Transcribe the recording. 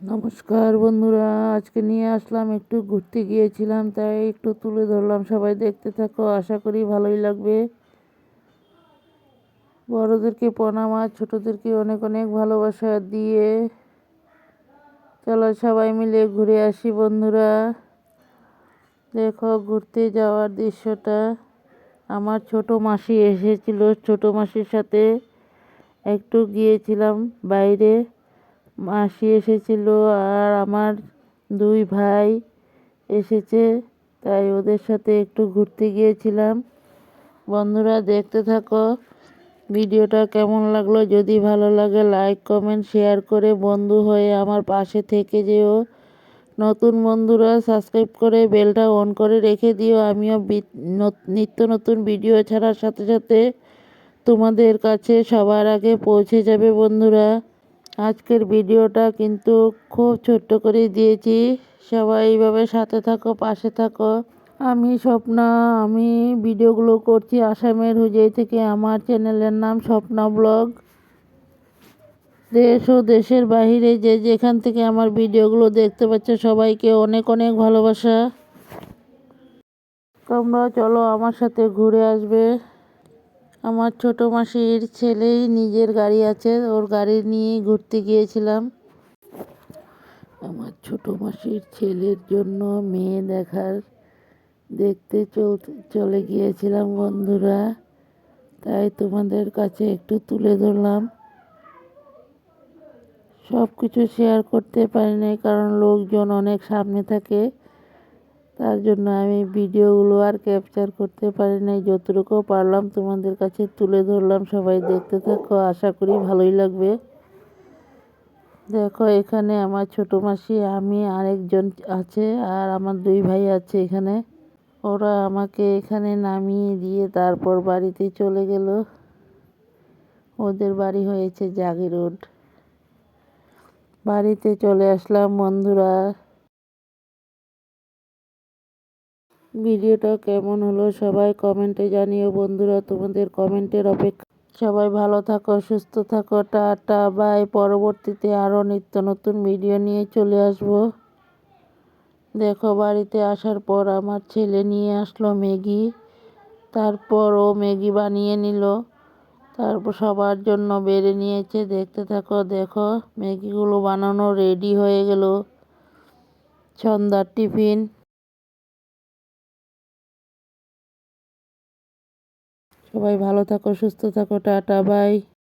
নমস্কার বন্ধুরা, আজকে নিয়ে আসলাম একটু ঘুরতে গিয়েছিলাম, তাই একটু তুলে ধরলাম। সবাই দেখতে থাকো, আশা করি ভালোই লাগবে। বড়োদেরকে প্রণাম আর ছোটোদেরকে অনেক অনেক ভালোবাসা দিয়ে চলো সবাই মিলে ঘুরে আসি বন্ধুরা। দেখো ঘুরতে যাওয়ার দৃশ্যটা। আমার ছোটো মাসি এসেছিল, ছোটো মাসির সাথে একটু গিয়েছিলাম বাইরে। মাসি এসেছিল আর আমার দুই ভাই এসেছে, তাই ওদের সাথে একটু ঘুরতে গিয়েছিলাম। বন্ধুরা দেখতে থাকো ভিডিওটা। কেমন লাগলো? যদি ভালো লাগে লাইক কমেন্ট শেয়ার করে বন্ধু হয়ে আমার পাশে থেকে যেও। নতুন বন্ধুরা সাবস্ক্রাইব করে বেলটা অন করে রেখে দিও। আমিও নিত্য নতুন ভিডিও ছাড়ার সাথে সাথে তোমাদের কাছে সবার আগে পৌঁছে যাবে বন্ধুরা। আজকের ভিডিওটা কিন্তু খুব ছোট্ট করে দিয়েছি, সবাই এইভাবে সাথে থাকো, পাশে থাকো। আমি স্বপ্না, আমি ভিডিওগুলো করছি আসামের হুজাই থেকে। আমার চ্যানেলের নাম স্বপ্না ব্লগ। দেশ ও দেশের বাহিরে যে যেখান থেকে আমার ভিডিওগুলো দেখতে পাচ্ছ সবাইকে অনেক অনেক ভালোবাসা। তোমরা চলো আমার সাথে ঘুরে আসবে। আমার ছোটো মাসির ছেলেই নিজের গাড়ি আছে, ওর গাড়ি নিয়েই ঘুরতে গিয়েছিলাম। আমার ছোটো মাসির ছেলের জন্য মেয়ে দেখতে চলে গিয়েছিলাম বন্ধুরা, তাই তোমাদের কাছে একটু তুলে ধরলাম। সব কিছু শেয়ার করতে পারি নাই, কারণ লোকজন অনেক সামনে থাকে, তার জন্য আমি ভিডিওগুলো আর ক্যাপচার করতে পারি নাই। যতটুকু পারলাম তোমাদের কাছে তুলে ধরলাম। সবাই দেখতে থাকো, আশা করি ভালোই লাগবে। দেখো এখানে আমার ছোটো মাসি, আমি আরেকজন আছে, আর আমার দুই ভাই আছে এখানে। ওরা আমাকে এখানে নামিয়ে দিয়ে তারপর বাড়িতে চলে গেল। ওদের বাড়ি হয়েছে জাগি রোড। বাড়িতে চলে আসলাম বন্ধুরা। ভিডিওটা কেমন হলো সবাই কমেন্টে জানিও বন্ধুরা, তোমাদের কমেন্টের অপেক্ষা। সবাই ভালো থাকো, সুস্থ থাকো, টাটা বাই। পরবর্তীতে আরও নিত্য নতুন ভিডিও নিয়ে চলে আসব। দেখো বাড়িতে আসার পর আমার ছেলে নিয়ে আসলো ম্যাগি, তারপর ও ম্যাগি বানিয়ে নিল, তারপর সবার জন্য বেড়ে নিয়েছে। দেখতে থাকো। দেখো ম্যাগিগুলো বানানো রেডি হয়ে গেল, সন্ধ্যার টিফিন। সবাই ভালো থাকো, সুস্থ থাকো, টাটা বাই।